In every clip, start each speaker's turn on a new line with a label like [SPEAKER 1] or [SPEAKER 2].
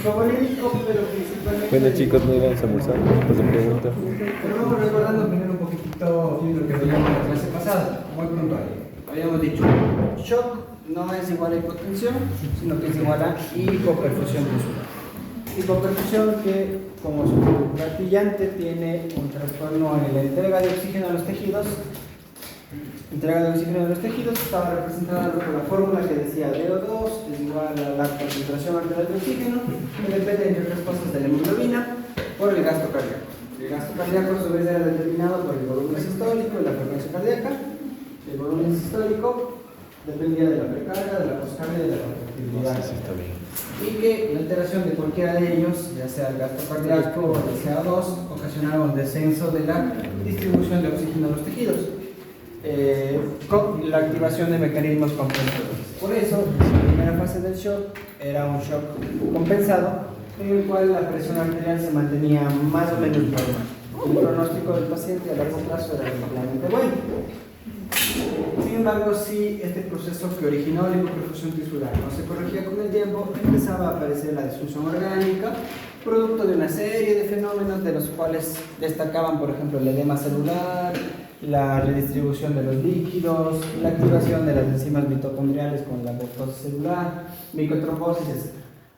[SPEAKER 1] hipovolémico, pero principalmente...
[SPEAKER 2] Bueno chicos, no vamos a almorzar, después de pregunta.
[SPEAKER 1] Pero vamos recordando primero un poquitito lo que veíamos en la clase pasada, muy puntual. Habíamos dicho, shock no es igual a hipotensión, sino que es igual a hipoperfusión tisular. Hipoperfusión que, como su martillante, tiene un trastorno en la entrega de oxígeno a los tejidos. Entrega de oxígeno a los tejidos estaba representada por la fórmula que decía DO2 es igual a la concentración arterial de oxígeno, que depende, entre otras cosas, de la hemoglobina por el gasto cardíaco. El gasto cardíaco a su vez era determinado por el volumen sistólico y la frecuencia cardíaca. El volumen sistólico dependía de la precarga, de la poscarga y de la contractilidad.
[SPEAKER 2] Sí, está bien.
[SPEAKER 1] Y que la alteración de cualquiera de ellos, ya sea el gasto cardíaco o el CO2, ocasionaba un descenso de la distribución de oxígeno a los tejidos, con la activación de mecanismos compensadores. Por eso, la primera fase del shock era un shock compensado, en el cual la presión arterial se mantenía más o menos normal. El pronóstico del paciente a largo plazo era relativamente bueno. Sin embargo, si este proceso que originó la hipoperfusión tisular no se corregía con el tiempo, empezaba a aparecer la disfunción orgánica, producto de una serie de fenómenos de los cuales destacaban, por ejemplo, el edema celular, la redistribución de los líquidos, la activación de las enzimas mitocondriales con la apoptosis celular, micotrombosis, etc.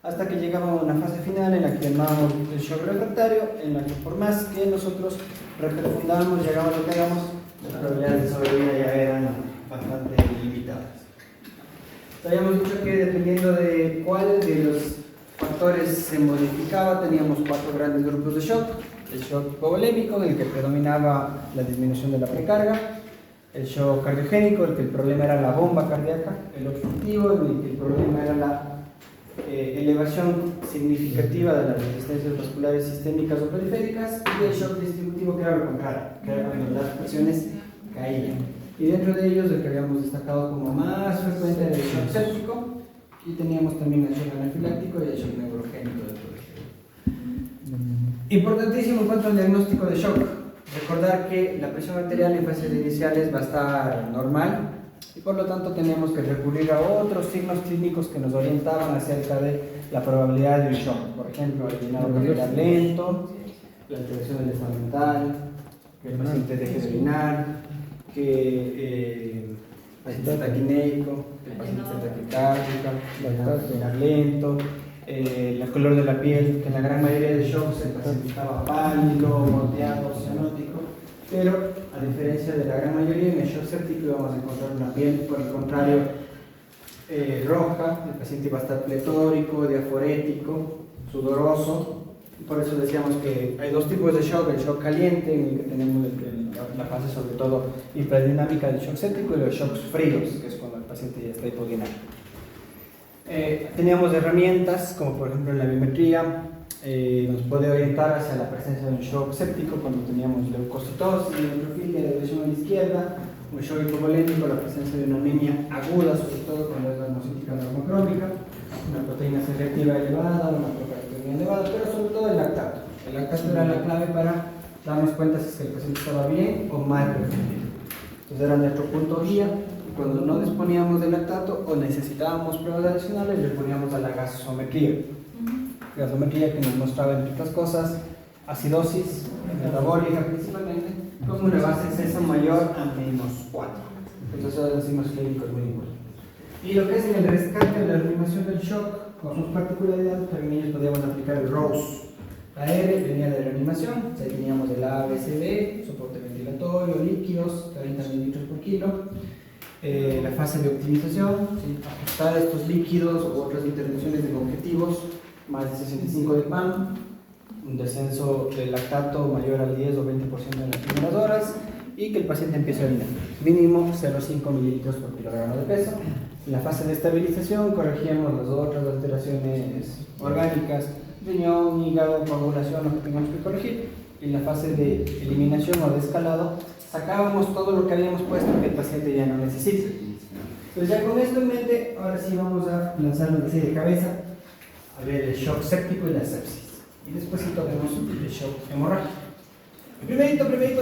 [SPEAKER 1] Hasta que llegaba a una fase final en la que llamábamos el shock refractario, en la que por más que nosotros reperfundábamos, llegamos a lo que hagamos, las probabilidades de sobrevida ya eran bastante limitadas. Habíamos dicho que dependiendo de cuál de los factores se modificaba, teníamos 4 grandes grupos de shock. El shock hipovolémico, en el que predominaba la disminución de la precarga; el shock cardiogénico, en el que el problema era la bomba cardíaca; el obstructivo, en el que el problema era la elevación significativa de las resistencias vasculares sistémicas o periféricas; y el shock distributivo, que era lo contrario, que era cuando las presiones caían. Y dentro de ellos, el que habíamos destacado como más frecuente era el shock séptico, y teníamos también el shock anafiláctico y el shock neurogénico dentro de este. Importantísimo en cuanto al diagnóstico de shock, recordar que la presión arterial en fases iniciales va a estar normal, y por lo tanto tenemos que recurrir a otros signos clínicos que nos orientaban acerca de la probabilidad de un shock. Por ejemplo, el llenado capilar lento, la alteración del estado mental, que el paciente deje de orinar, que el paciente esté taquineico, que el paciente esté taquicárdico, el llenado capilar lento, el color de la piel, que en la gran mayoría de shocks el paciente estaba pálido, moteado, cianótico, pero a diferencia de la gran mayoría, en el shock séptico íbamos a encontrar una piel, por el contrario, roja. El paciente iba a estar pletórico, diaforético, sudoroso. Por eso decíamos que hay 2 tipos de shock: el shock caliente, en el que tenemos la fase sobre todo hiperdinámica del shock séptico, y los shocks fríos, que es cuando el paciente ya está hipodinámico. Teníamos herramientas como por ejemplo en la biometría, nos puede orientar hacia la presencia de un shock séptico cuando teníamos leucocitosis, neutrofilia, depresión a la izquierda; un shock hipovolémico, la presencia de una anemia aguda, sobre todo cuando es la hemocítica normocrónica, una proteína C reactiva elevada, una procalcitonía elevada, pero sobre todo el lactato. El lactato era la clave para darnos cuenta si es que el paciente estaba bien o mal perfundido. Entonces era nuestro punto guía. Cuando no disponíamos de lactato o necesitábamos pruebas adicionales, le poníamos a la gasometría. Gasometría que nos mostraba, entre otras cosas, acidosis metabólica principalmente, con una base de CESA mayor a -4. Entonces son los signos clínicos muy importantes. Y lo que es el rescate de la reanimación del shock, con sus particularidades, también ellos podíamos aplicar el ROSE. La R venía de reanimación, o sea, teníamos el A, B, C, D, soporte ventilatorio, líquidos, 30 mililitros por kilo. La fase de optimización, ¿sí? Ajustar estos líquidos u otras intervenciones de objetivos, más de 65 de PAM, un descenso del lactato mayor al 10 o 20% en las primeras horas, y que el paciente empiece a orinar, mínimo 0,5 mililitros por kilogramo de peso. En la fase de estabilización corregíamos las otras alteraciones orgánicas, riñón, hígado, coagulación, lo que tengamos que corregir. En la fase de eliminación o de escalado sacábamos todo lo que habíamos puesto que el paciente ya no necesita. Entonces ya con esto en mente, ahora sí vamos a lanzarnos así de cabeza a ver el shock séptico y la sepsis. Y después vemos el shock hemorrágico.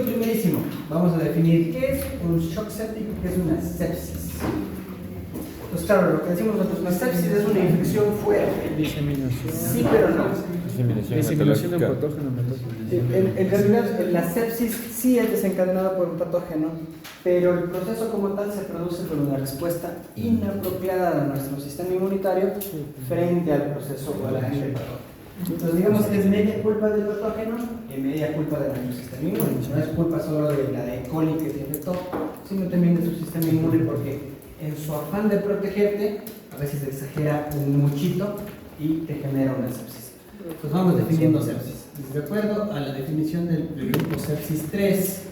[SPEAKER 1] Primerísimo, vamos a definir qué es un shock séptico y qué es una sepsis. Pues claro, lo que decimos nosotros, una sepsis es una infección fuerte.
[SPEAKER 3] Diseminación.
[SPEAKER 1] Sí, pero no.
[SPEAKER 3] Diseminación de un
[SPEAKER 2] metodológica.
[SPEAKER 3] patógeno metógeno.
[SPEAKER 1] En realidad, la sepsis sí es desencadenada por un patógeno, pero el proceso como tal se produce por una respuesta inapropiada de nuestro sistema inmunitario frente al proceso o al agente del patógeno. Entonces, digamos que es media culpa del patógeno y media culpa de nuestro sistema inmune. No es culpa solo de la E. coli que te infectó, sino también de tu sistema inmune, porque en su afán de protegerte, a veces exagera un muchito y te genera una sepsis. Pues vamos definiendo sepsis. De acuerdo a la definición del grupo sepsis 3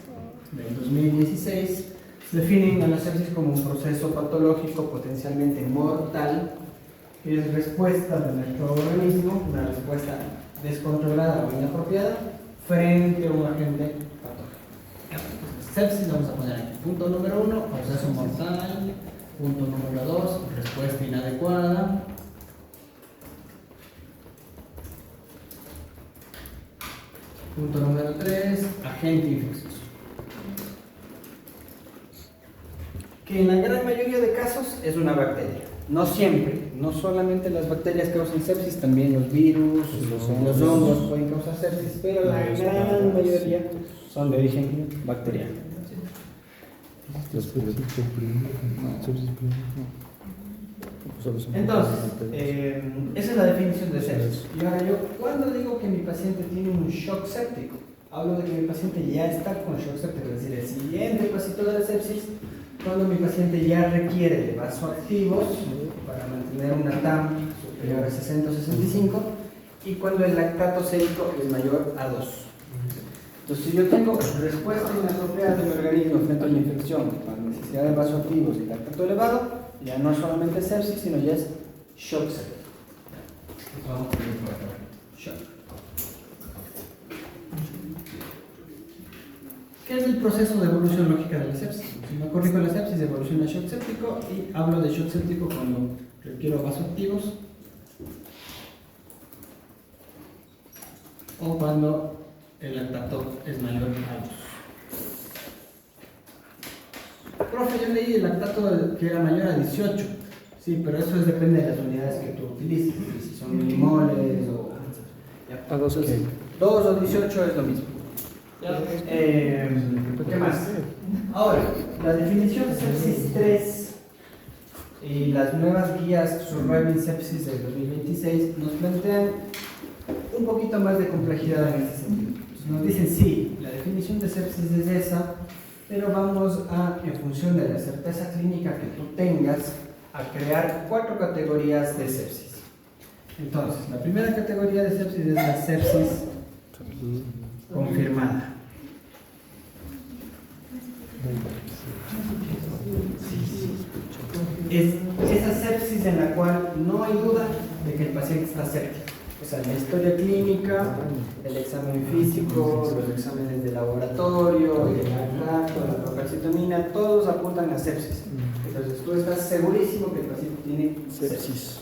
[SPEAKER 1] del 2016, definen a la sepsis como un proceso patológico potencialmente mortal que es respuesta de nuestro organismo, una respuesta descontrolada o inapropiada frente a un agente patógeno. Sepsis la vamos a poner aquí. Punto número 1, proceso mortal. Punto número 2, respuesta inadecuada. Punto número 3, agente infeccioso. Que en la gran mayoría de casos es una bacteria. No siempre, no solamente las bacterias causan sepsis, también los virus, los hongos pueden causar sepsis, pero la gran mayoría son de origen bacteriano. Entonces, esa es la definición de sepsis. Y ahora yo, cuando digo que mi paciente tiene un shock séptico, hablo de que mi paciente ya está con shock séptico, es decir, el siguiente pasito de la sepsis, cuando mi paciente ya requiere de vasoactivos para mantener una TAM superior a 60 o 65 y cuando el lactato sérico es mayor a 2. Entonces, si yo tengo respuesta inapropiada de mi organismo frente a una infección con necesidad de vasoactivos y lactato elevado, ya no es solamente sepsis, sino ya es shock séptico. Vamos a ver por acá. Shock. ¿Qué es el proceso de evolución lógica de la sepsis? Si me corrijo la sepsis, evoluciona a shock séptico y hablo de shock séptico cuando requiero vasoactivos o cuando el lactato es mayor a 2. Profe, yo leí el lactato que era mayor a 18. Sí, pero eso depende de las unidades que tú utilices. Si son milimoles o...
[SPEAKER 3] ¿A 2 qué?
[SPEAKER 1] 2 o 18 es lo mismo. ¿Qué más? Ahora, la definición sepsis 3 y las nuevas guías Surviving Sepsis del 2026 nos plantean un poquito más de complejidad en este sentido. Nos dicen, sí, la definición de sepsis es esa, pero vamos a, en función de la certeza clínica que tú tengas, a crear 4 categorías de sepsis. Entonces, la primera categoría de sepsis es la sepsis confirmada. Es esa sepsis en la cual no hay duda de que el paciente está séptico. O sea, la historia clínica, el examen físico, los exámenes de laboratorio, el lactato, la procalcitonina, todos apuntan a sepsis. Entonces tú estás segurísimo que el paciente tiene sepsis.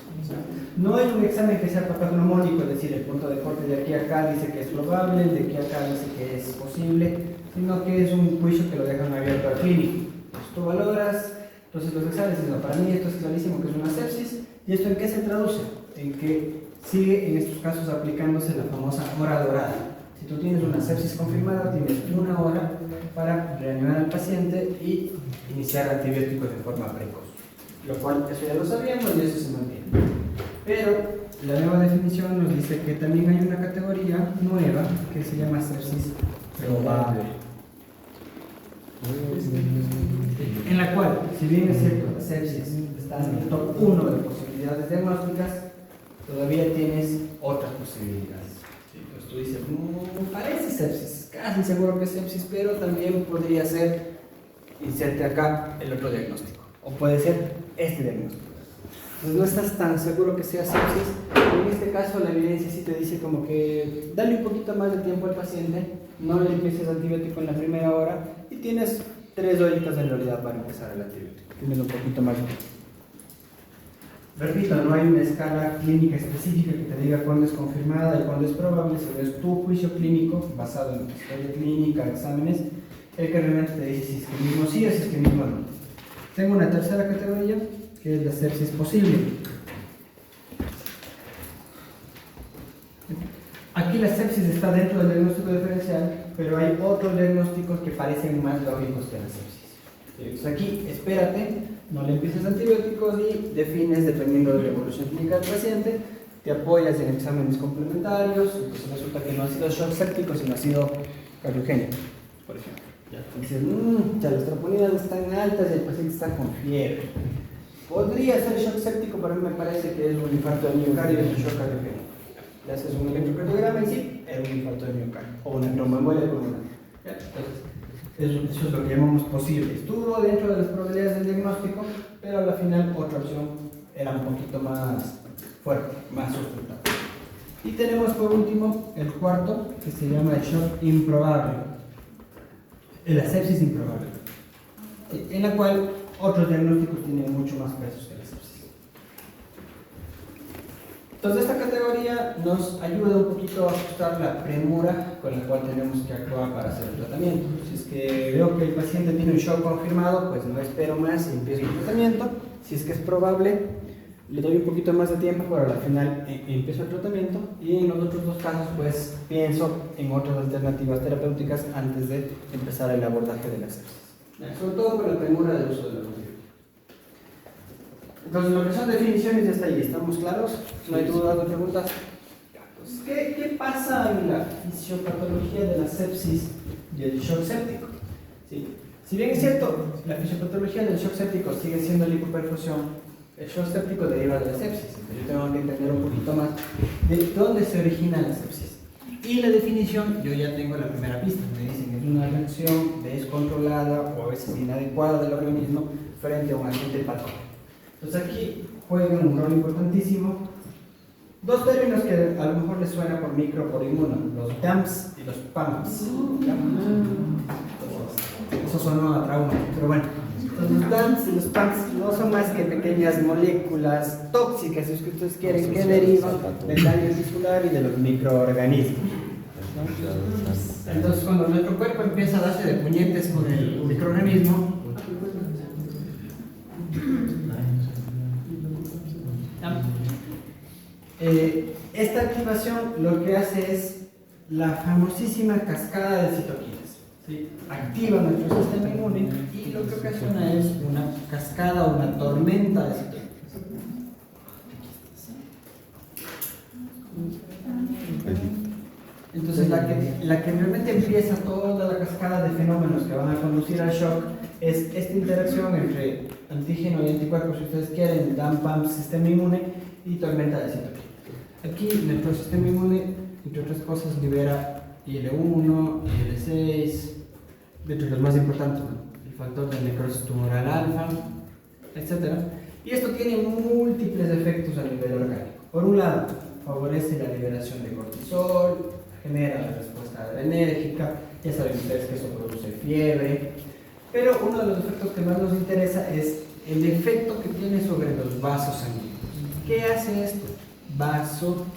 [SPEAKER 1] No hay un examen que sea patognomónico, es decir, el punto de corte de aquí a acá dice que es probable, de aquí a acá dice que es posible, sino que es un juicio que lo dejan abierto al clínico. Entonces tú valoras, entonces los exámenes dicen, no, para mí esto es clarísimo que es una sepsis, ¿y esto en qué se traduce? En que sigue en estos casos aplicándose la famosa hora dorada. Si tú tienes una sepsis confirmada, tienes 1 hora para reanimar al paciente y iniciar antibióticos de forma precoz. Lo cual, eso ya lo sabíamos y eso se mantiene. Pero la nueva definición nos dice que también hay una categoría nueva que se llama sepsis probable. En la cual, si bien es cierto, la sepsis está en el top 1 de posibilidades diagnósticas, todavía tienes otras posibilidades. ¿Sí? Entonces tú dices, parece sepsis, casi seguro que es sepsis, pero también podría ser, inserte acá el otro diagnóstico, o puede ser este diagnóstico. Entonces no estás tan seguro que sea sepsis, en este caso la evidencia sí te dice como que dale un poquito más de tiempo al paciente, no le empieces antibiótico en la primera hora y tienes 3 horitas en realidad para empezar el antibiótico, tienes un poquito más de tiempo. Repito, no hay una escala clínica específica que te diga cuándo es confirmada y cuándo es probable, sino es tu juicio clínico basado en historia clínica, exámenes, el que realmente te dice si es que mismo sí o si es que mismo no. Tengo una tercera categoría que es la sepsis posible. Aquí la sepsis está dentro del diagnóstico diferencial, pero hay otros diagnósticos que parecen más lógicos que la sepsis. Entonces aquí, espérate, no le empieces antibióticos y defines, dependiendo de la evolución clínica del paciente, te apoyas en exámenes complementarios, entonces resulta que no ha sido shock séptico, sino ha sido cardiogénico, por ejemplo. Dices, ya las troponinas están altas y el paciente está con fiebre. Podría ser shock séptico, pero a mí me parece que es un infarto de miocardio y un shock cardiogénico. Le haces un electrocardiograma y sí, es un infarto de miocardio o una tromboembolia pulmonar. Entonces, eso es lo que llamamos posible. Estuvo dentro de las probabilidades del diagnóstico, pero a la final otra opción era un poquito más fuerte, más sustentable. Y tenemos por último el cuarto, que se llama el shock improbable, la sepsis improbable, en la cual otros diagnósticos tienen mucho más pesos que la sepsis. Entonces esta categoría nos ayuda un poquito a ajustar la premura con la cual tenemos que actuar para hacer el tratamiento. Si es que veo que el paciente tiene un shock confirmado, pues no espero más y empiezo el tratamiento. Si es que es probable, le doy un poquito más de tiempo, pero al final empiezo el tratamiento. Y en los otros dos casos, pues pienso en otras alternativas terapéuticas antes de empezar el abordaje de la sepsis. Sobre todo con la premura del uso de la antibiótico. Entonces, lo que son definiciones ya está ahí, ¿estamos claros? ¿No hay dudas o preguntas? Pues, ¿qué pasa en la fisiopatología de la sepsis y el shock séptico? ¿Sí? Si bien es cierto, la fisiopatología del shock séptico sigue siendo la hipoperfusión, el shock séptico deriva de la sepsis. Entonces, yo tengo que entender un poquito más de dónde se origina la sepsis. Y la definición, yo ya tengo la primera pista. Me dicen que es una reacción descontrolada o a veces inadecuada del organismo frente a un agente patógeno. Entonces aquí juegan un rol importantísimo dos términos que a lo mejor les suena por micro o por inmuno, los DAMPs y los PAMPs. Eso sonó a trauma, pero bueno, los DAMPs y los PAMPs no son más que pequeñas moléculas tóxicas, si es que ustedes quieren, que derivan del daño tiscular y de los microorganismos. Entonces cuando nuestro cuerpo empieza a darse de puñetes con el microorganismo, esta activación lo que hace es la famosísima cascada de citoquinas. ¿Sí? Activa nuestro sistema inmune y lo que ocasiona es una cascada o una tormenta de citoquinas. Entonces la que realmente empieza toda la cascada de fenómenos que van a conducir al shock es esta interacción entre antígeno y anticuerpo, si ustedes quieren, DAM-PAM, sistema inmune y tormenta de citoquinas. Aquí nuestro sistema inmune, entre otras cosas, libera IL-1, IL-6, de hecho los más importantes, ¿no? El factor de necrosis tumoral alfa, etc. Y esto tiene múltiples efectos a nivel orgánico. Por un lado, favorece la liberación de cortisol, genera la respuesta adrenérgica, ya saben ustedes que eso produce fiebre, pero uno de los efectos que más nos interesa es el efecto que tiene sobre los vasos sanguíneos. ¿Qué hace esto? Vasodilatar.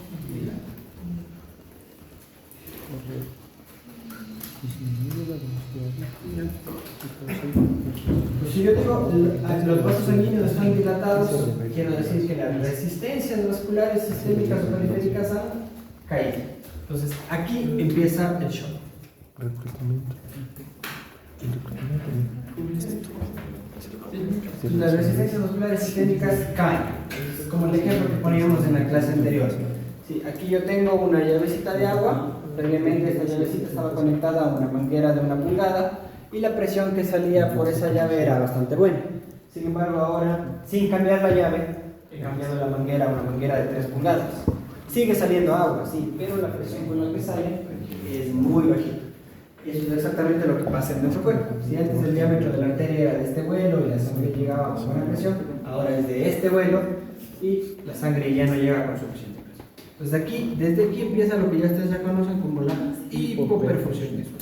[SPEAKER 1] Pues si yo digo los vasos sanguíneos están dilatados, quiero decir que las resistencias vasculares sistémicas o periféricas han caído. Entonces aquí empieza el shock. Las resistencias vasculares sistémicas caen, como el ejemplo que poníamos en la clase anterior. Sí, aquí yo tengo una llavecita de agua, previamente esta llavecita estaba conectada a una manguera de 1 pulgada y la presión que salía por esa llave era bastante buena. Sin embargo, ahora, sin cambiar la llave, he cambiado la manguera a una manguera de 3 pulgadas. Sigue saliendo agua, sí, pero la presión con la que sale es muy bajita. Y eso es exactamente lo que pasa en nuestro cuerpo. Si antes el diámetro de la arteria era de este vuelo y la sangre llegaba con buena presión, ahora es de este vuelo y la sangre ya no llega con suficiente presión. Entonces aquí, desde aquí empieza lo que ya ustedes ya conocen como la hipoperfusión visual.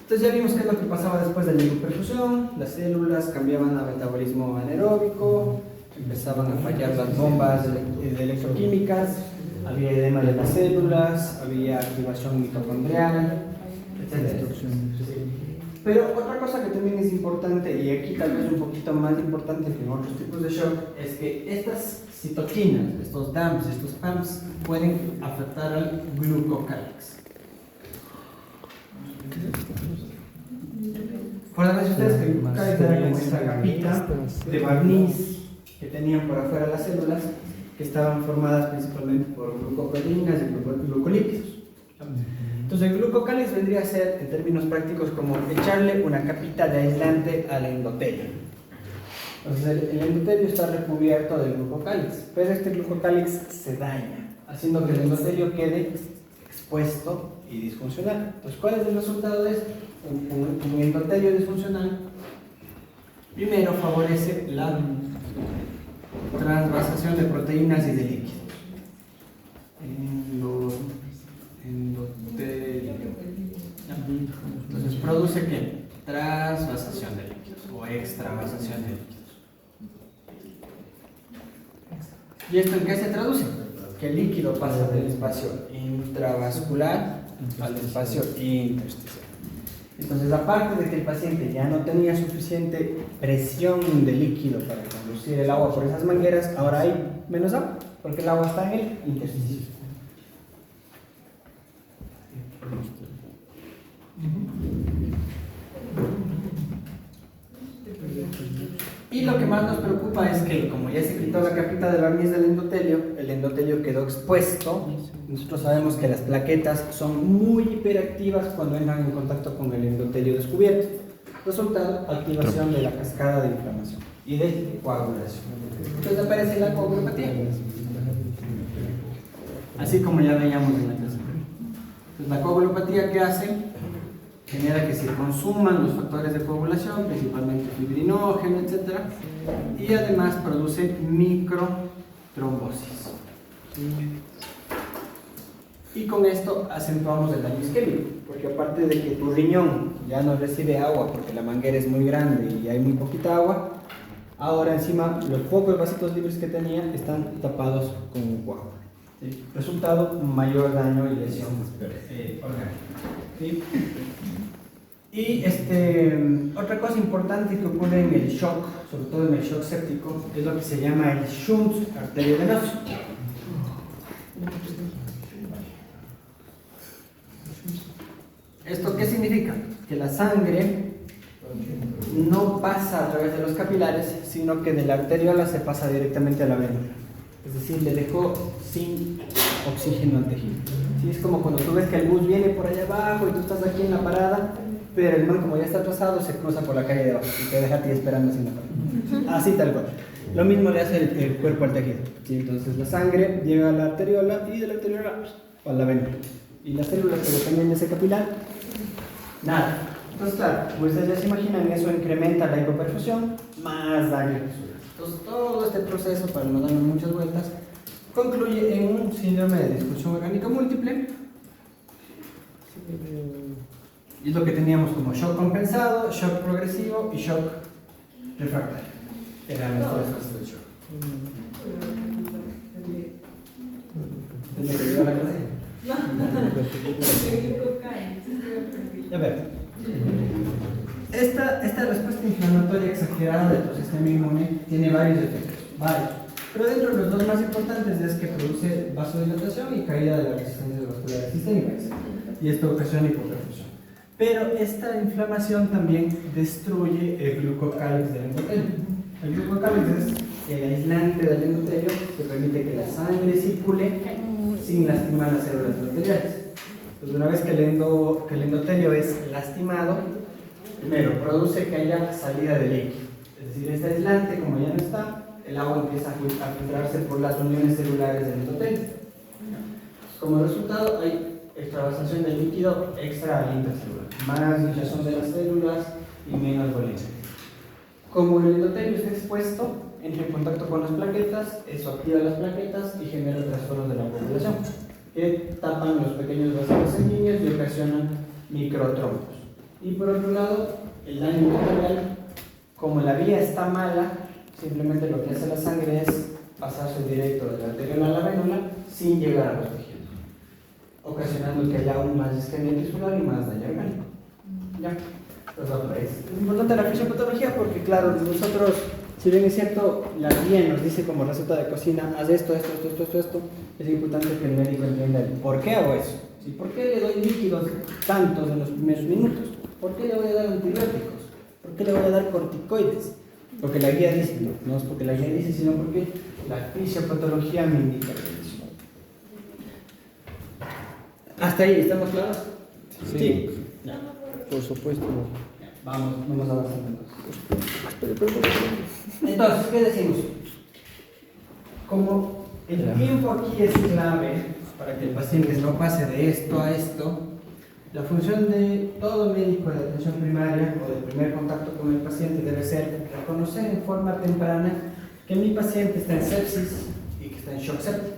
[SPEAKER 1] Entonces ya vimos qué es lo que pasaba después de la hipoperfusión. Las células cambiaban a metabolismo anaeróbico, empezaban a fallar las bombas de electroquímicas, había edema de las células, había activación mitocondrial, etc. Pero otra cosa que también es importante, y aquí tal vez un poquito más importante que en otros tipos de shock, es que estas citoquinas, estos DAMPs, estos PAMPs, pueden afectar al glucocálix. Recuerdan ustedes que el glucocálix era como esta capita de barniz que tenían por afuera las células, que estaban formadas principalmente por glucoproteínas y glucolípidos. Entonces el glucocálix vendría a ser, en términos prácticos, como echarle una capita de aislante al endotelio. Entonces el endotelio está recubierto del glucocálix, pero este glucocálix se daña, haciendo que el endotelio quede expuesto y disfuncional. Entonces, ¿cuál es el resultado de esto? Un endotelio disfuncional, primero favorece la transvasación de proteínas y de líquidos. Endotelio. Entonces, ¿produce qué? Transvasación de líquidos o extravasación de líquidos. ¿Y esto en qué se traduce? Que el líquido pasa del espacio intravascular al espacio intersticial. Entonces, aparte de que el paciente ya no tenía suficiente presión de líquido para conducir el agua por esas mangueras, ahora hay menos agua, porque el agua está en el intersticio. Y lo que más nos preocupa es que, como ya se quitó la capita de barniz del endotelio, el endotelio quedó expuesto. Nosotros sabemos que las plaquetas son muy hiperactivas cuando entran en contacto con el endotelio descubierto. Resultado, activación de la cascada de inflamación y de coagulación. Entonces aparece la coagulopatía, así como ya veíamos en la clase. Entonces, la coagulopatía, ¿qué hace? Genera que se consuman los factores de coagulación, principalmente fibrinógeno, etc. Y además produce microtrombosis. Y con esto acentuamos el daño isquémico, porque aparte de que tu riñón ya no recibe agua porque la manguera es muy grande y hay muy poquita agua, ahora encima los pocos vasitos libres que tenía están tapados con un coágulo. ¿Sí? Resultado, mayor daño y lesión orgánica. ¿Sí? Y otra cosa importante que ocurre en el shock, sobre todo en el shock séptico, es lo que se llama el shunt arteriovenoso. ¿Esto qué significa? Que la sangre no pasa a través de los capilares, sino que de la arteriola se pasa directamente a la vénula. Es decir, le dejó sin oxígeno al tejido. ¿Sí? Es como cuando tú ves que el bus viene por allá abajo y tú estás aquí en la parada, pero el man, como ya está atrasado, se cruza por la calle de abajo y te deja a ti esperando sin la parada. Así tal cual. Lo mismo le hace el cuerpo al tejido. ¿Sí? Entonces la sangre llega a la arteriola y de la arteriola a la vénula. Y las células que dependen de ese capilar, nada. Entonces, claro, como ustedes ya se imaginan, eso incrementa la hipoperfusión, más daño. Entonces, todo este proceso, para no darle muchas vueltas, concluye en un síndrome de disfunción orgánica múltiple. Y es lo que teníamos como shock compensado, shock progresivo y shock refractario. Eran las tres fases del shock. ¿Desde que llegó la clase? A ver, esta respuesta inflamatoria exagerada del sistema inmune tiene varios efectos, varios. Pero dentro de los dos más importantes es que produce vasodilatación y caída de las resistencias vasculares sistémicas. Y esto ocasiona hipoperfusión. Pero esta inflamación también destruye el glucocálix del endotelio. El glucocálix es el aislante del endotelio que permite que la sangre circule sin lastimar las células endoteliales. Entonces, una vez que el endotelio es lastimado, primero produce que haya salida de líquido. Es decir, este aislante, como ya no está, el agua empieza a filtrarse por las uniones celulares del endotelio. Como resultado, hay extravasación de líquido extra al intracelular, más hinchazón de las células y menos volumen. Como el endotelio está expuesto, entra en contacto con las plaquetas, eso activa las plaquetas y genera trastornos de la coagulación, que tapan los pequeños vasos sanguíneos y ocasionan microtrombos. Y por otro lado, el daño endotelial, como la vía está mala, simplemente lo que hace la sangre es pasarse directo de la arteriola a la vénula sin llegar a los tejidos, ocasionando que haya aún más isquemia tisular y más daño orgánico. ¿Ya? Es importante la fisiopatología porque, claro, nosotros, si bien es cierto, la guía nos dice como receta de cocina, haz esto, es importante que el médico entienda el por qué hago eso. ¿Sí? ¿Por qué le doy líquidos tantos en los primeros minutos? ¿Por qué le voy a dar antibióticos? ¿Por qué le voy a dar corticoides? Porque la guía dice, no es porque la guía dice, sino porque la fisiopatología me indica eso. ¿Hasta ahí estamos claros?
[SPEAKER 3] Sí.
[SPEAKER 1] Ya.
[SPEAKER 3] Por supuesto.
[SPEAKER 1] Vamos avanzando. Entonces, ¿qué decimos? Como el tiempo aquí es clave para que el paciente no pase de esto a esto, la función de todo médico de atención primaria o de primer contacto con el paciente debe ser reconocer en forma temprana que mi paciente está en sepsis y que está en shock séptico.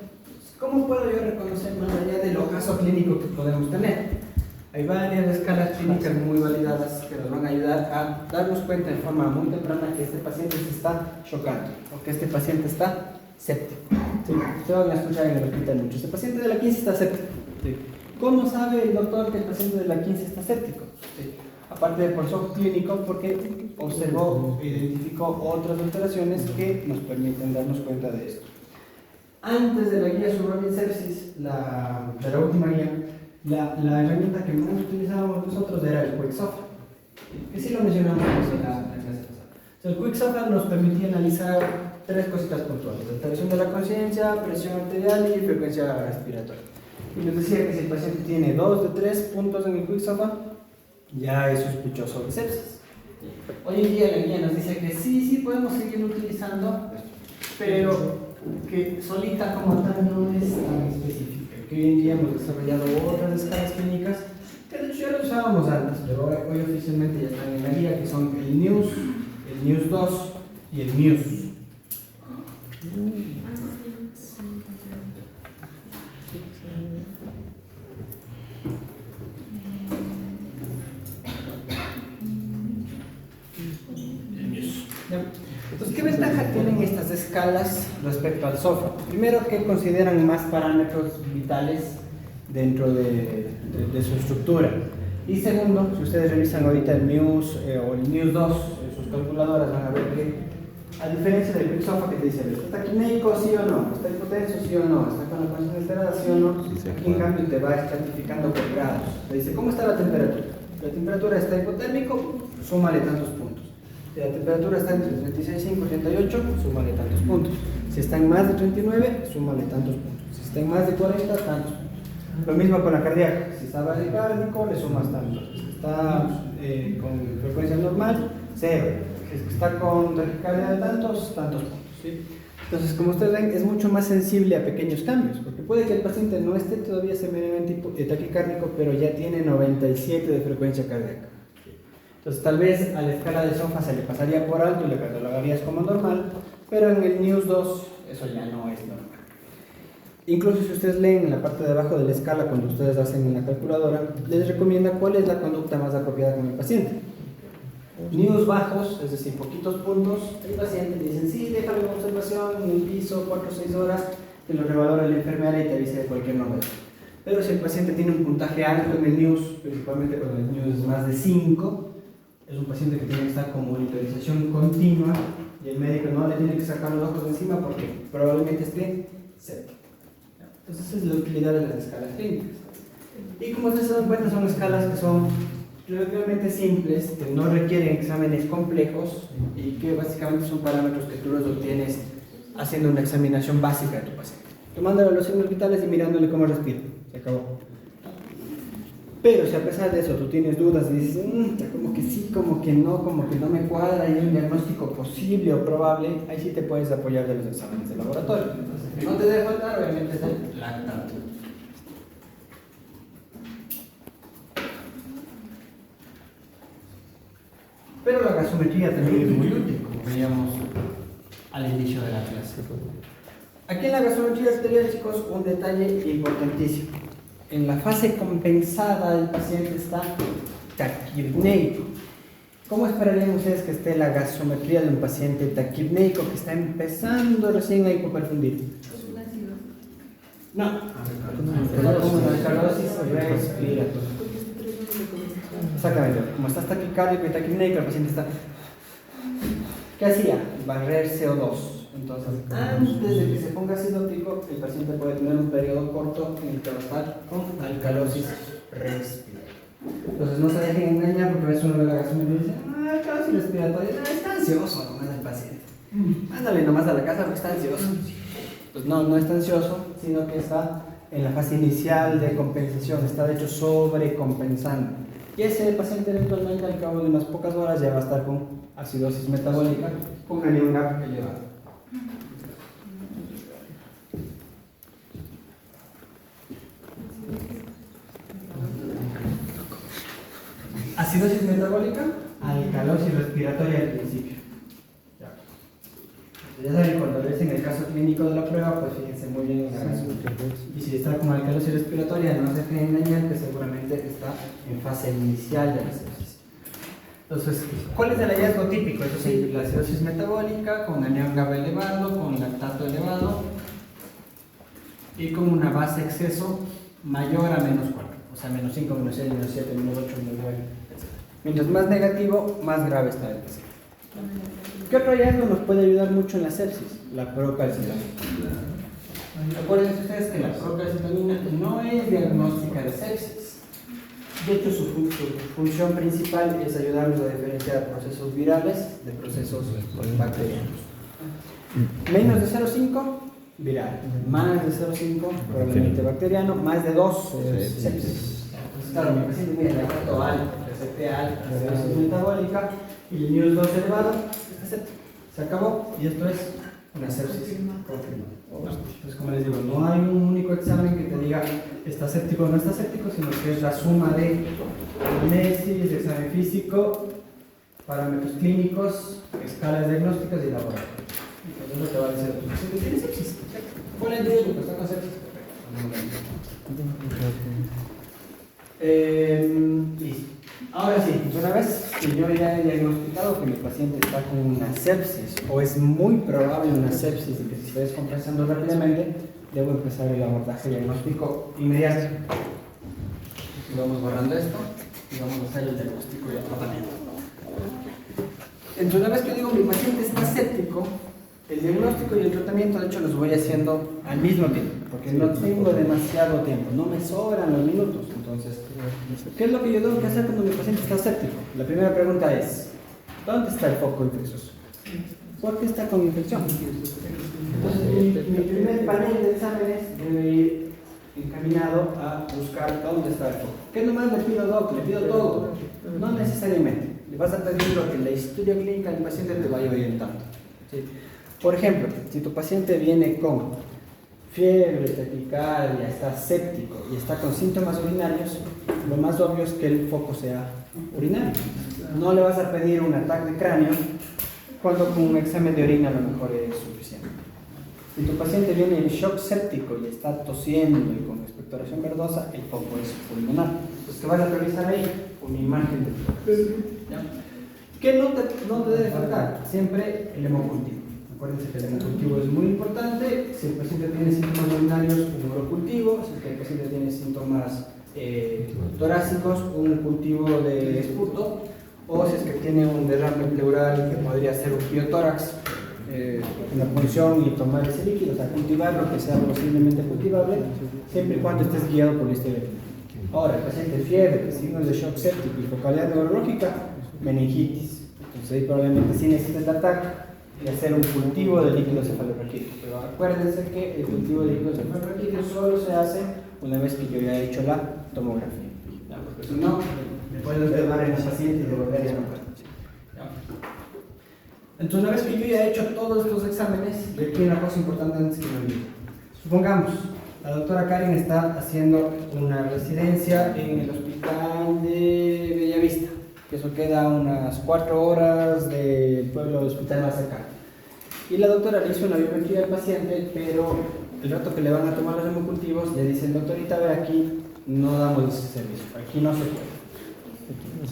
[SPEAKER 1] ¿Cómo puedo yo reconocer más allá del ocaso clínico que podemos tener? Hay varias escalas clínicas muy validadas que nos van a ayudar a darnos cuenta de forma muy temprana que este paciente se está chocando o que este paciente está séptico. Sí, ustedes van a escuchar en el hospital mucho. Este paciente de la 15 está séptico. Sí. ¿Cómo sabe el doctor que el paciente de la 15 está séptico? Sí. Aparte del proceso clínico, porque observó e identificó otras alteraciones que nos permiten darnos cuenta de esto. Antes de la guía sobre sepsis, de la última guía, la herramienta que más utilizábamos nosotros era el QuickSOFA, que sí lo mencionamos en la clase pasada. El QuickSOFA nos permitía analizar tres cositas puntuales: alteración de la conciencia, presión arterial y frecuencia respiratoria. Y nos decía que si el paciente tiene 2 de 3 puntos en el QuickSOFA, ya es sospechoso de sepsis. Hoy en día la guía nos dice que sí podemos seguir utilizando, pero que solita como tal no es tan específica. Que hoy en día hemos desarrollado otras escalas clínicas que de hecho ya lo usábamos antes, pero hoy oficialmente ya están en la guía, que son el NIUS, el NIUS 2 y el MIUS. Entonces, ¿qué ventaja tienen estas escalas respecto al SOFA? Primero, que consideran más parámetros vitales dentro de su estructura. Y segundo, si ustedes revisan ahorita el MIUS o el MIUS 2 en sus calculadoras, van a ver que, a diferencia del QuickSOFA que te dice, ¿está quineico sí o no? ¿Está hipotenso sí o no? ¿Está con la presión alterada sí o no? Aquí en cambio te va estratificando por grados. Te dice, ¿cómo está la temperatura? La temperatura está hipotérmico, súmale tantos puntos. Si la temperatura está entre 36,5 y 38, súmale tantos puntos. Si está en más de 39, súmale tantos puntos. Si está en más de 40, tantos puntos. Lo mismo con la cardíaca. Si está bradicárdico, le sumas tantos. Si está con frecuencia normal, 0. Si está con taquicardia de tantos puntos. ¿Sí? Entonces, como ustedes ven, es mucho más sensible a pequeños cambios, porque puede que el paciente no esté todavía severamente taquicárdico, pero ya tiene 97 de frecuencia cardíaca. Entonces, tal vez a la escala de SOFA se le pasaría por alto y le catalogarías como normal, pero en el MIUS 2 eso ya no es normal. Incluso si ustedes leen en la parte de abajo de la escala, cuando ustedes hacen en la calculadora, les recomienda cuál es la conducta más apropiada con el paciente. MIUS bajos, es decir, poquitos puntos, el paciente le dicen, sí, déjalo en observación en el piso 4 o 6 horas, te lo revalora la enfermera y te avisa de cualquier novedad. Pero si el paciente tiene un puntaje alto en el MIUS, principalmente cuando el MIUS es más de 5, es un paciente que tiene que estar con monitorización continua y el médico no le tiene que sacar los ojos de encima porque probablemente esté séptico. Entonces esa es la utilidad de las escalas clínicas. Y como ustedes se dan cuenta, son escalas que son relativamente simples, que no requieren exámenes complejos y que básicamente son parámetros que tú los obtienes haciendo una examinación básica de tu paciente, tomándole los signos vitales y mirándole cómo respira. Se acabó. Pero si a pesar de eso tú tienes dudas y dices, como que sí, como que no me cuadra y hay un diagnóstico posible o probable, ahí sí te puedes apoyar de los exámenes de laboratorio. Entonces, que no te debe faltar, obviamente, es el lactato. Pero la gasometría también es muy útil, como veíamos al inicio de la clase. Aquí en la gasometría arterial, chicos, un detalle importantísimo. En la fase compensada el paciente está taquipneico. ¿Cómo esperarían ustedes que esté la gasometría de un paciente taquipneico que está empezando recién a hipoperfundir? No, como la alcalosis respiratoria. Exactamente, como está taquicárdico y taquipnéico, el paciente está... ¿Qué hacía? Barrer CO2. Entonces, antes de que se ponga acidótico, el paciente puede tener un periodo corto en el que va a estar con alcalosis respiratoria. Entonces, no se dejen engañar porque a veces uno ve la gasolina y dice, alcalosis respiratoria, está ansioso nomás el paciente. Mándale nomás a la casa porque está ansioso. Pues no está ansioso, sino que está en la fase inicial de compensación, está de hecho sobrecompensando. Y ese paciente eventualmente al cabo de unas pocas horas ya va a estar con acidosis metabólica, con anion gap elevado. Acidosis metabólica, alcalosis respiratoria al principio. Ya saben, cuando ves en el caso clínico de la prueba, pues fíjense muy bien en la razón. Y si está con alcalosis respiratoria, no se dejen engañar que seguramente está en fase inicial de la acidosis. Entonces, ¿cuál es el hallazgo típico? Eso sí, la acidosis metabólica con anión GABA elevado, con lactato elevado y con una base exceso mayor a -4. O sea, -5, -6, -7, -8, -9, etc. Mientras más negativo, más grave está el paciente. ¿Qué otro hallazgo nos puede ayudar mucho en la sepsis? La procalcitonina. Recuerden ustedes que la procalcitonina no es diagnóstica de sepsis. De hecho, su función principal es ayudarnos a diferenciar procesos virales de procesos bacterianos. Menos de 0,5, viral. Más de 0,5, probablemente bacteriano. Más de 2, sepsis. Entonces, claro, mi paciente tiene lactato alto, RCT alto, acidosis metabólica y el NIOS 2 elevado. Se acabó y esto es una sepsis confirmada. Pues como les digo, no hay un único examen que te diga está séptico o no está séptico, sino que es la suma de análisis, examen físico, parámetros clínicos, escalas diagnósticas y laboratorio. Entonces eso te va a decir tu paciente tiene sepsis. Ponle el dedo que está con sepsis. Listo. Ahora sí, una vez que yo ya he diagnosticado que mi paciente está con una sepsis o es muy probable una sepsis y que se está descompensando rápidamente, debo empezar el abordaje diagnóstico inmediato. Vamos borrando esto y vamos a hacer el diagnóstico y el tratamiento. Entonces, una vez que digo mi paciente está séptico, el diagnóstico y el tratamiento de hecho los voy haciendo al mismo tiempo, porque no tengo demasiado tiempo, no me sobran los minutos. Entonces, ¿qué es lo que yo tengo que hacer cuando mi paciente está séptico? La primera pregunta es, ¿dónde está el foco infeccioso? ¿Por qué está con infección? Entonces, mi primer panel de exámenes debe ir encaminado a buscar dónde está el foco. ¿Qué nomás le pido, doc? Le pido todo. No necesariamente. Le vas a pedir lo que la historia clínica del paciente te vaya orientando. ¿Sí? Por ejemplo, si tu paciente viene con fiebre, taquicardia, está séptico y está con síntomas urinarios, lo más obvio es que el foco sea urinario. No le vas a pedir un ataque de cráneo cuando con un examen de orina a lo mejor es suficiente. Si tu paciente viene en shock séptico y está tosiendo y con expectoración verdosa, el foco es pulmonar. Entonces, ¿qué vas a revisar ahí? Una imagen de tórax. ¿Qué no te debe faltar? Siempre el hemocultivo. Acuérdense que el hemocultivo es muy importante. Si el paciente tiene síntomas urinarios, un urocultivo. Si el paciente tiene síntomas torácicos, un cultivo de esputo. O si es que tiene un derrame pleural que podría ser un biotórax, una punción y tomar ese líquido, o sea, cultivar lo que sea posiblemente cultivable, siempre y cuando estés guiado por la historia clínica. Ahora, el paciente fiebre, signos de shock séptico y focalidad neurológica, meningitis. Entonces ahí probablemente sí necesites tratar y hacer un cultivo de líquido cefalorraquídeo. Pero acuérdense que el cultivo de líquido cefalorraquídeo solo se hace una vez que yo ya he hecho la tomografía. ¿Ya? Porque si no, me puedo enfermar en el paciente y devolver a la Entonces, una vez que yo ya he hecho todos estos exámenes, de aquí una cosa importante antes que me olvide. Supongamos, la doctora Karen está haciendo una residencia en el hospital de Bellavista, que eso queda a unas 4 horas del pueblo del hospital más cercano. Y la doctora le hizo una biometría al paciente, pero el rato que le van a tomar los hemocultivos, le dicen, doctorita, ve aquí, no damos ese servicio, aquí no se puede.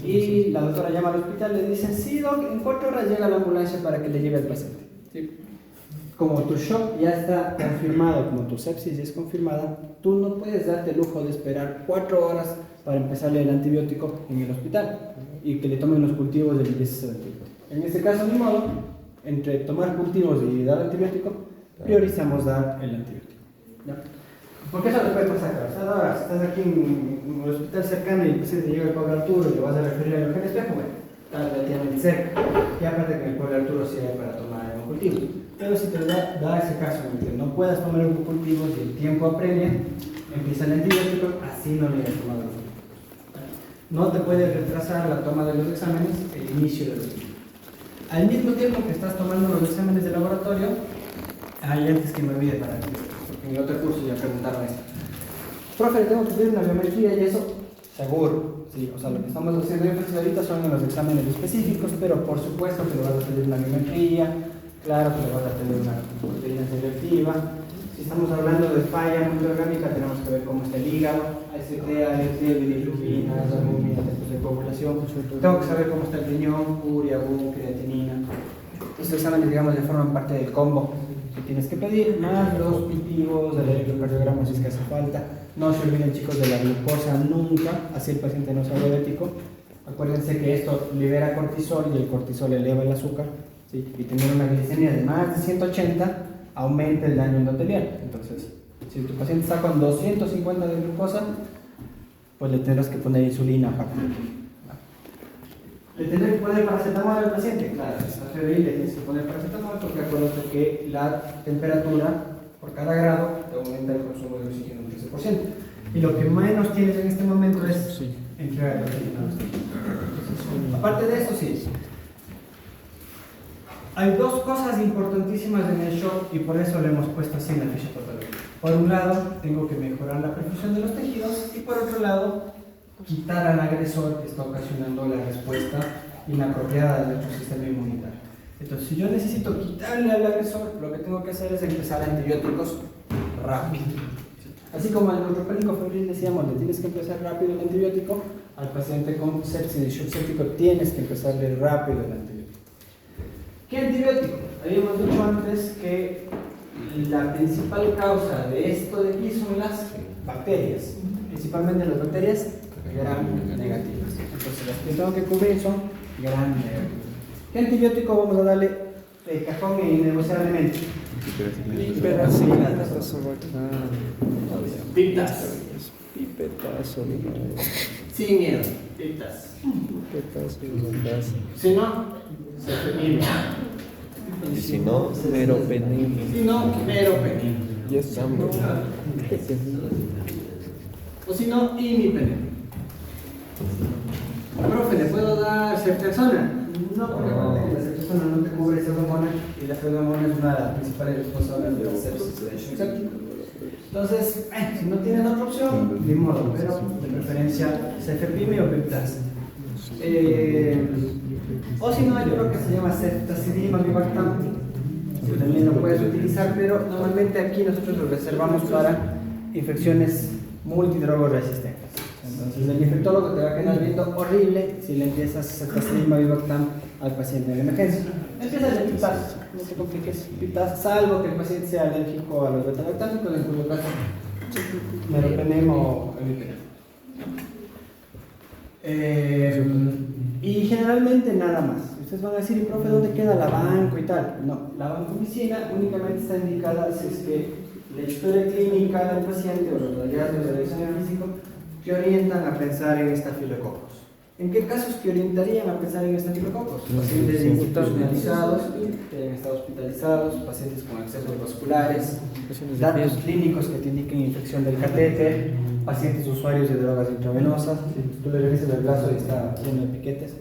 [SPEAKER 1] Y la doctora llama al hospital, le dicen, sí, doc, en 4 horas llega la ambulancia para que le lleve al paciente. ¿Sí? Como tu shock ya está confirmado, como tu sepsis ya es confirmada, tú no puedes darte el lujo de esperar 4 horas para empezarle el antibiótico en el hospital y que le tomen los cultivos del antibiótico. En este caso, ni modo, entre tomar cultivos y dar antibiótico, priorizamos dar el antibiótico. ¿Ya? Porque eso le puede pasar, claro. O sea, ahora, si estás aquí en el hospital cercano y el paciente llega al Pablo Arturo y le vas a referir a Eugenio Espejo, bueno, está relativamente cerca. Y aparte que en el Pablo Arturo sí hay para tomar hemocultivos. Pero si te da ese caso en el que no puedas tomar hemocultivos y el tiempo apremia, empieza el antibiótico, así no le hayas tomado los antibióticos. No te puede retrasar la toma de los exámenes, el inicio de los exámenes. Al mismo tiempo que estás tomando los exámenes de laboratorio, hay antes que me olvide para ti, porque en el otro curso ya preguntaron esto. Profe, tengo que pedir una biometría y eso, seguro. Sí, o sea, lo que estamos haciendo énfasis ahorita son en los exámenes específicos, pero por supuesto que le vas a pedir una biometría, claro que le vas a pedir una proteína selectiva. Si estamos hablando de falla multiorgánica, tenemos que ver cómo está el hígado, AST, ALT, bilirrubinas, albúmina, después de coagulación. Tengo que saber cómo está el riñón, urea, creatinina. Estos exámenes, digamos, ya forman parte del combo que tienes que pedir, más los cultivos, el electrocardiograma si es que hace falta. No se olviden, chicos, de la glucosa nunca, así el paciente no sea diabético. Acuérdense que esto libera cortisol y el cortisol eleva el azúcar, ¿sí? Y tener una glicemia de más de 180 aumenta el daño endotelial. Entonces, si tu paciente está con 250 de glucosa, pues le tendrás que poner insulina aparte. ¿Le tendré que poner paracetamol al paciente? Claro, si está febril le tienes que poner paracetamol porque acuérdate que la temperatura por cada grado te aumenta el consumo de oxígeno un 13%. Y lo que menos tienes en este momento es entrega de oxígeno. Aparte de eso, sí. Hay dos cosas importantísimas en el shock y por eso le hemos puesto así en la ficha patológica. Por un lado, tengo que mejorar la perfusión de los tejidos y por otro lado, quitar al agresor que está ocasionando la respuesta inapropiada de nuestro sistema inmunitario. Entonces, si yo necesito quitarle al agresor, lo que tengo que hacer es empezar antibióticos rápido. Así como al neutropénico febril decíamos, le tienes que empezar rápido el antibiótico, al paciente con sepsis y shock séptico tienes que empezarle rápido el antibiótico. ¿Qué antibiótico? Habíamos dicho antes que la principal causa de esto de aquí son las bacterias, principalmente las bacterias gram negativas. Entonces las que tengo que cubrir son gram negativas. ¿Qué antibiótico vamos a darle de cajón e innegociablemente?
[SPEAKER 3] Pipetazo bacán.
[SPEAKER 1] Piptas.
[SPEAKER 3] Pipetazo,
[SPEAKER 1] Sin miedo, piptas.
[SPEAKER 3] pipetazo, pipetazo.
[SPEAKER 1] Si no, cefepime.
[SPEAKER 3] Y si no, meropenem.
[SPEAKER 1] Si no, meropenem.
[SPEAKER 3] Ya estamos.
[SPEAKER 1] O si no, imipenem. Profe, ¿le puedo dar ceftriaxona? No, porque la ceftriaxona no te cubre pseudomonas y la pseudomonas es una de las principales responsables de la sepsis de shock séptico. Entonces, si no tienes otra opción, ni modo, pero de preferencia cefepime o piptas. O si no, hay otro que se llama ceftazidima bivactam, que también lo puedes utilizar, pero normalmente aquí nosotros lo reservamos para infecciones multidrogoresistentes. Entonces el infectólogo te va a quedar viendo horrible si le empiezas ceftazidima bivactam al paciente en emergencia. Empiezas de piptas, no te compliques, piptas, salvo que el paciente sea alérgico a los betalactámicos, en cuyo caso meropenem o imipenem. Y generalmente nada más. Ustedes van a decir, profe, ¿dónde queda la banco y tal? No, la vancomicina únicamente está indicada si es que la historia clínica del paciente o los hallazgos del examen físico te orientan a pensar en estafilococos. ¿En qué casos te orientarían a pensar en estafilococos? Pacientes institucionalizados, que hayan estado hospitalizados, pacientes con accesos vasculares, datos clínicos que te indiquen infección del catéter, pacientes usuarios de drogas intravenosas, si tú le revisas el brazo y está lleno de piquetes,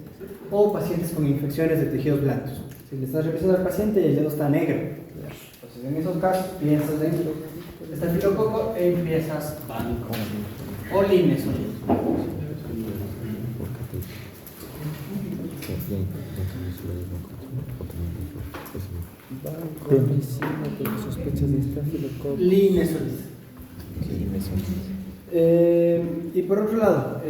[SPEAKER 1] o pacientes con infecciones de tejidos blandos. Si le estás revisando al paciente y el dedo está negro, entonces en esos casos piensas en estafilococo e empiezas banco o lines.
[SPEAKER 3] Vancomicina, porque sospechas de estafilococo.
[SPEAKER 1] Y por otro lado,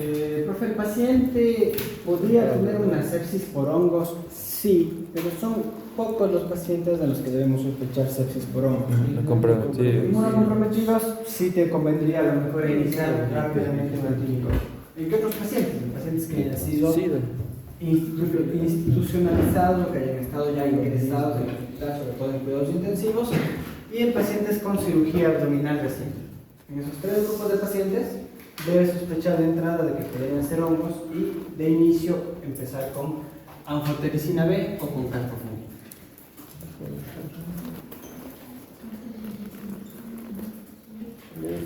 [SPEAKER 1] profe, ¿el paciente podría tener una sepsis por hongos? Sí, pero son pocos los pacientes de los que debemos sospechar sepsis por hongos.
[SPEAKER 2] Comprometidos.
[SPEAKER 1] Inmunocomprometidos sí te convendría a lo mejor iniciar rápidamente un antibiótico. ¿En qué otros pacientes? En pacientes que han sido
[SPEAKER 3] SIDA.
[SPEAKER 1] institucionalizados o que hayan estado ya ingresados en el hospital, sobre todo en cuidados intensivos, y en pacientes con cirugía abdominal reciente. En esos tres grupos de pacientes debes sospechar de entrada de que podrían ser hongos y de inicio empezar con anfotericina B o con carfofungina.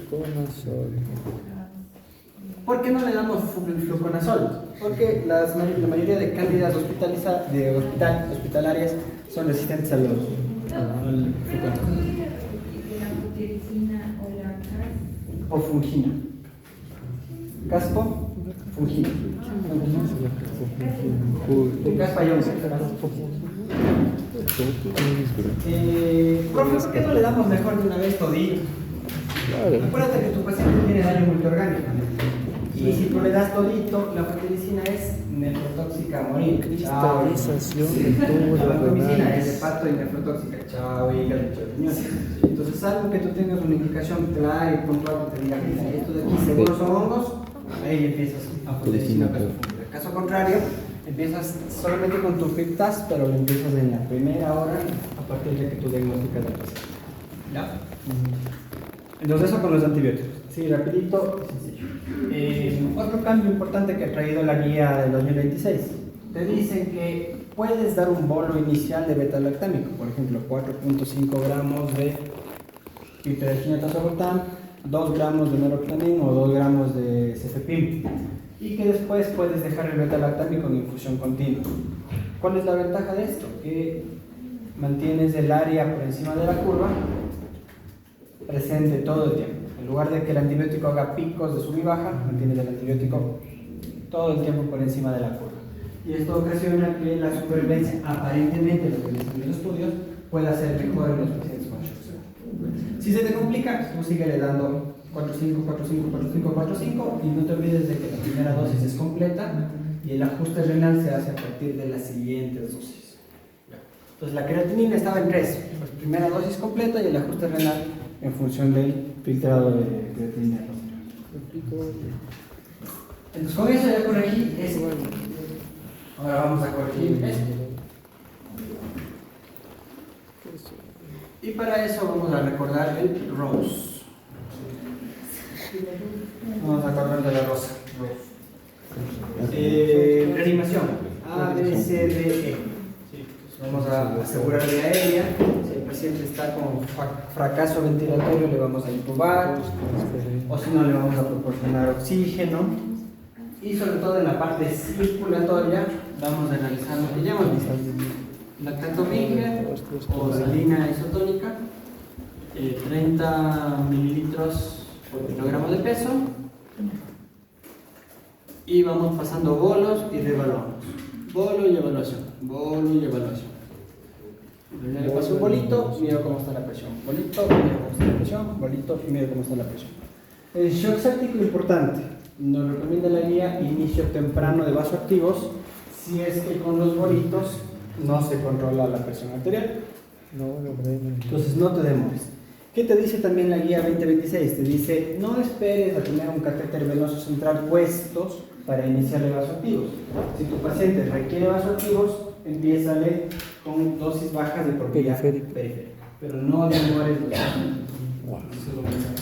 [SPEAKER 3] Fluconazol.
[SPEAKER 1] ¿Por qué no le damos fluconazol? Porque la mayoría de cándidas hospitalarias son resistentes al fluconazol. O fungina. Caspo, fungina. Caspa y once. Profe, ¿por qué no le damos mejor de una vez todito?
[SPEAKER 3] Claro.
[SPEAKER 1] Acuérdate que tu paciente tiene daño multiorgánico. Y si tú le das todito, la anfotericina es nefrotóxica a morir.
[SPEAKER 3] Cristalización
[SPEAKER 1] Sí.
[SPEAKER 3] de túbulos
[SPEAKER 1] La vancomicina es
[SPEAKER 3] renales.
[SPEAKER 1] hepato y nefrotóxica. Chao, hígado, chao, riñón. Entonces, salvo que tú tengas una indicación clara y puntual que te diga, mira, esto de aquí seguro son hongos, ahí empiezas anfotericina perfungida. Caso contrario, empiezas solamente con tu FIPTAS, pero lo empiezas en la primera hora a partir de que tú diagnosticas al paciente. ¿Ya? Entonces, eso con los antibióticos. Sí, rapidito y sencillo. Otro cambio importante que ha traído la guía del 2026. Te dicen que puedes dar un bolo inicial de beta-lactámico, por ejemplo, 4.5 gramos de piperachinetazovoltam, 2 gramos de meroclamin o 2 gramos de cefepim. Y que después puedes dejar el beta-lactámico en infusión continua. ¿Cuál es la ventaja de esto? Que mantienes el área por encima de la curva presente todo el tiempo. En lugar de que el antibiótico haga picos de sub y baja, mantienes el antibiótico todo el tiempo por encima de la curva. Y esto ocasiona que la supervivencia, aparentemente, lo que dicen los estudios, pueda ser mejor en los pacientes con Shock. Si se te complica, tú síguele dando 4-5, 4-5, 4-5, 4-5 y no te olvides de que la primera dosis es completa y el ajuste renal se hace a partir de las siguientes dosis. Entonces la creatinina estaba en 3, pues primera dosis completa y el ajuste renal en función del filtrado de creatinina. Entonces con eso ya corregí esto. Ahora vamos a corregir esto. Y para eso vamos a recordar el ROSE. Vamos a acordar de la rosa. Reanimación. A, B, C, D, E. Vamos a asegurar vía aérea. Si el paciente está con fracaso ventilatorio, le vamos a intubar. O si no, le vamos a proporcionar oxígeno. Y sobre todo en la parte circulatoria, vamos a realizar lo que ya hemos visto: lactato Binger o salina isotónica, 30 mililitros por kilogramo de peso. Y vamos pasando bolos y reevaluamos. Bolo y evaluación, bolo y evaluación. Le paso un bolito y miro cómo está la presión. Bolito, miro cómo está la presión. Bolito y miro cómo está la presión. El shock séptico importante. Nos recomienda la guía inicio temprano de vasoactivos si es que con los bolitos no se controla la presión arterial. Entonces no te demores. ¿Qué te dice también la guía 2026? Te dice, no esperes a tener un catéter venoso central puestos para iniciarle vasoactivos. Si tu paciente requiere vasoactivos, empiézale con dosis bajas de propiedad periférica. Pero no demores los vasoactivos. Eso es lo más importante.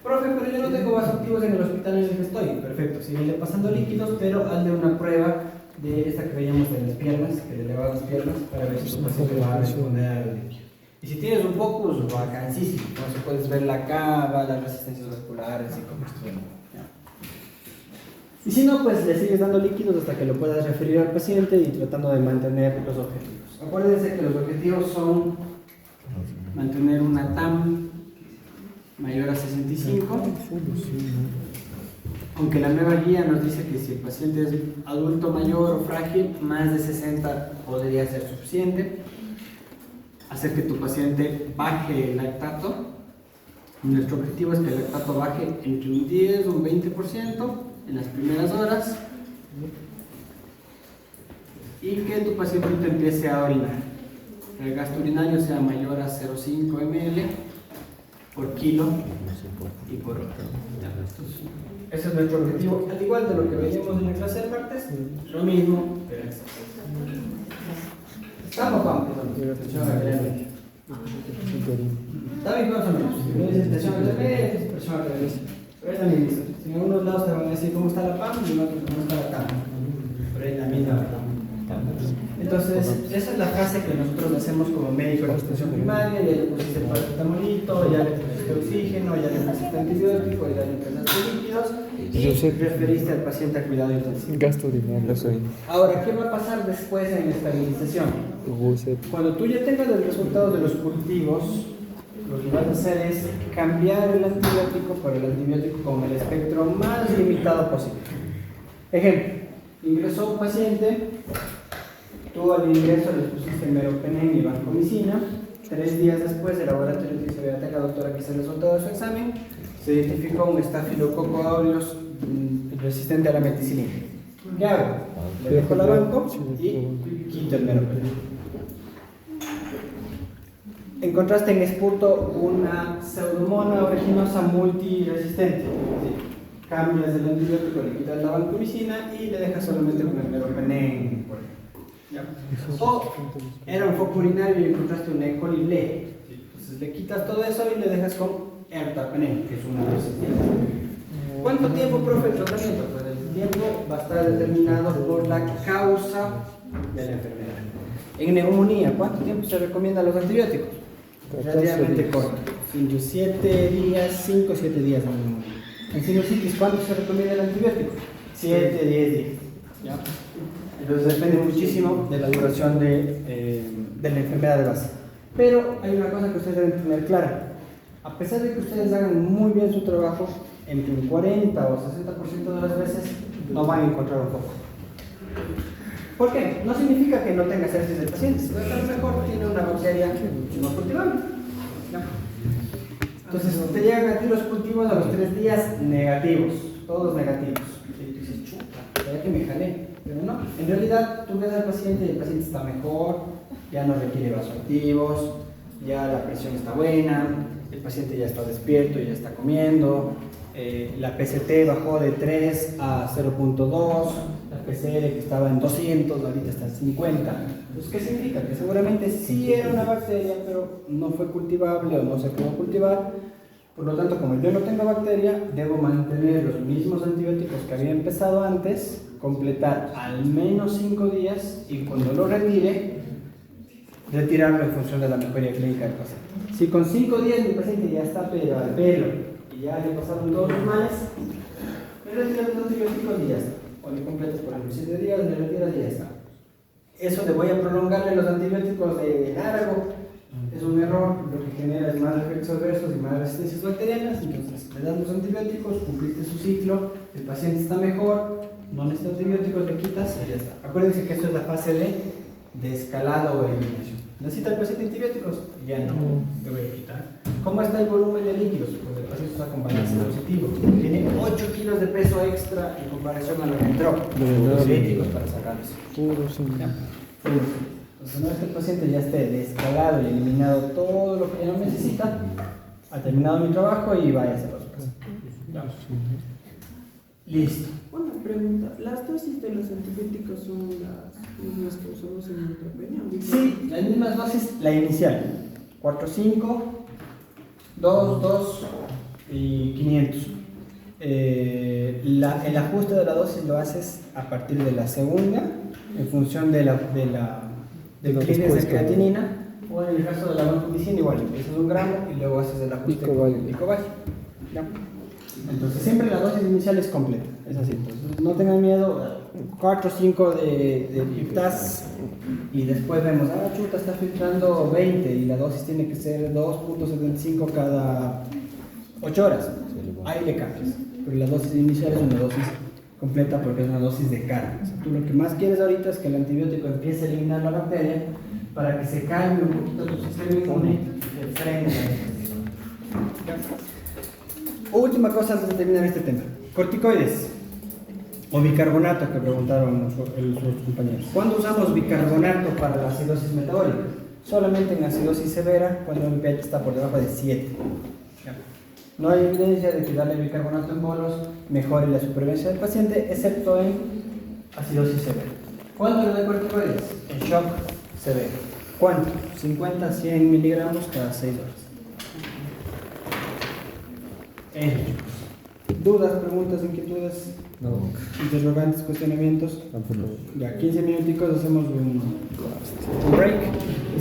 [SPEAKER 1] Profe, pero yo no tengo vasoactivos en el hospital en el que estoy. Perfecto, síguele pasando líquidos, pero hazle una prueba de esta que veíamos de las piernas, que le eleva las piernas, para ver si tu paciente va a responder al líquido. Y si tienes un focus, vacancísimo. Entonces puedes ver la cava, las resistencias vasculares y cómo estuvo. Y si no, pues le sigues dando líquidos hasta que lo puedas referir al paciente y tratando de mantener los objetivos. Acuérdense que los objetivos son mantener una TAM mayor a 65, aunque la nueva guía nos dice que si el paciente es adulto mayor o frágil, más de 60 podría ser suficiente. Hacer que tu paciente baje el lactato. Nuestro objetivo es que el lactato baje entre un 10 o un 20% en las primeras horas y que tu paciente te empiece a orinar. Que el gasto urinario sea mayor a 0,5 ml por kilo y por hora. Ese es nuestro objetivo, al igual de lo que veíamos en la clase del martes, lo mismo, pero en esta clase. Estamos, vamos, presión arterial. También más o menos. Si me dices presión arterial, presión arterial. Pero es la misma. Si en unos lados te van a decir cómo está la PAM y en otros cómo está la TAM. Pero es la misma. Entonces, esa es la fase que nosotros hacemos como médico de atención primaria. Ya le pusiste el paracetamolito, ya le pusiste oxígeno, ya le pusiste antibiótico, ya le pusiste líquidos y referiste al paciente al cuidado intensivo.
[SPEAKER 3] Gasto dinero.
[SPEAKER 1] Ahora, ¿qué va a pasar después en la estabilización? Cuando tú ya tengas el resultado de los cultivos, lo que vas a hacer es cambiar el antibiótico por el antibiótico con el espectro más limitado posible. Ejemplo, ingresó un paciente, tú al ingreso le pusiste meropenem y vancomicina. 3 días después, el laboratorio te dice: vea, tenga doctora, aquí está el resultado de su examen. Se identificó un estafilococo aureus resistente a la meticilina. ¿Qué hago? Le dejo la banco y quito el meropenem. Encontraste en esputo una pseudomonas aeruginosa multiresistente. Cambias el antibiótico, le quitas la vancomicina y le dejas solamente con el meropenem, por ejemplo. O era un foco urinario y encontraste un E. coli le. Entonces le quitas todo eso y le dejas con ertapenem, que es una resistente. ¿Cuánto tiempo, profe, el tratamiento? Pues el tiempo va a estar determinado por la causa de la enfermedad. En neumonía, ¿cuánto tiempo se recomiendan los antibióticos? Relativamente corto. 7 días, 5 o 7 días de neumonía. En sinusitis, ¿cuánto se recomienda el antibiótico? 7, 10 días. ¿Ya? Entonces depende muchísimo de la duración de la enfermedad de base. Pero hay una cosa que ustedes deben tener clara. A pesar de que ustedes hagan muy bien su trabajo, entre un 40 o 60% de las veces no van a encontrar un foco. ¿Por qué? No significa que no tenga sepsis del paciente, sino que a lo mejor tiene una bacteria no cultivable. ¿No? Entonces te llegan a ti los cultivos a los 3 días negativos, todos negativos. Y tú dices: chuta, ¿verdad que me jalé? Pero no, en realidad tú ves al paciente y el paciente está mejor, ya no requiere vasoactivos, ya la presión está buena, el paciente ya está despierto y ya está comiendo, la PCT bajó de 3 a 0.2, la PCR que estaba en 200 ahorita está en 50. Entonces, ¿qué significa? Que seguramente sí era una bacteria, pero no fue cultivable o no se pudo cultivar. Por lo tanto, como yo no tengo bacteria, debo mantener los mismos antibióticos que había empezado antes, completar al menos 5 días y cuando lo retire, retirarlo en función de la mejoría clínica del paciente. Si con 5 días mi paciente ya está pero al pelo y ya le pasaron todos los males, me retiras los antibióticos y ya está. O le completas por ejemplo 7 días, le retiras y ya está. Eso de voy a prolongarle los antibióticos de largo es un error, lo que genera es más efectos adversos y más resistencias bacterianas. Entonces le das los antibióticos, cumpliste su ciclo, el paciente está mejor, no necesita antibióticos, le quitas y ya está. Acuérdense que esto es la fase de escalado o eliminación. ¿Necesita el paciente antibióticos? Ya no, le voy a quitar. ¿Cómo está el volumen de líquidos? Pues el paciente está con balance positivo. Tiene 8 kilos de peso extra en comparación a lo que entró. Los líquidos para sacarlos. Entonces, una vez que el paciente ya esté descalado y eliminado todo lo que ya no necesita, ha terminado mi trabajo y vaya a hacer las cosas. Listo.
[SPEAKER 4] Una pregunta, ¿las dosis de los antibióticos son las mismas que usamos en neutropenia?
[SPEAKER 1] Sí, las mismas dosis, la inicial, 4, 5, 2, 2 y 500. El ajuste de la dosis lo haces a partir de la segunda, en función del clearance de creatinina, o en el caso de la vancomicina igual, empiezas 1 gramo y luego haces el ajuste con el pico bajo. Entonces siempre la dosis inicial es completa, es así. Entonces no tengan miedo, 4 o 5 de piptas y después vemos, chuta, está filtrando 20 y la dosis tiene que ser 2.75 cada 8 horas. Ahí le cambias, pero la dosis inicial es una dosis completa porque es una dosis de carga. O sea, tú lo que más quieres ahorita es que el antibiótico empiece a eliminar la bacteria para que se calme un poquito tu sistema inmune y el freno. Última cosa antes de terminar este tema. Corticoides o bicarbonato que preguntaron nuestros compañeros. ¿Cuándo usamos bicarbonato para la acidosis metabólica? Solamente en acidosis severa cuando el pH está por debajo de 7. Ya. No hay evidencia de que darle bicarbonato en bolos mejore la supervivencia del paciente, excepto en acidosis severa. ¿Cuánto le da corticoides? En shock severo. ¿Cuánto? 50 a 100 miligramos cada 6 horas. ¿Dudas, preguntas, inquietudes?
[SPEAKER 3] No,
[SPEAKER 1] Interrogantes, cuestionamientos.
[SPEAKER 3] tampoco.
[SPEAKER 1] Ya 15 minuticos hacemos un break. Y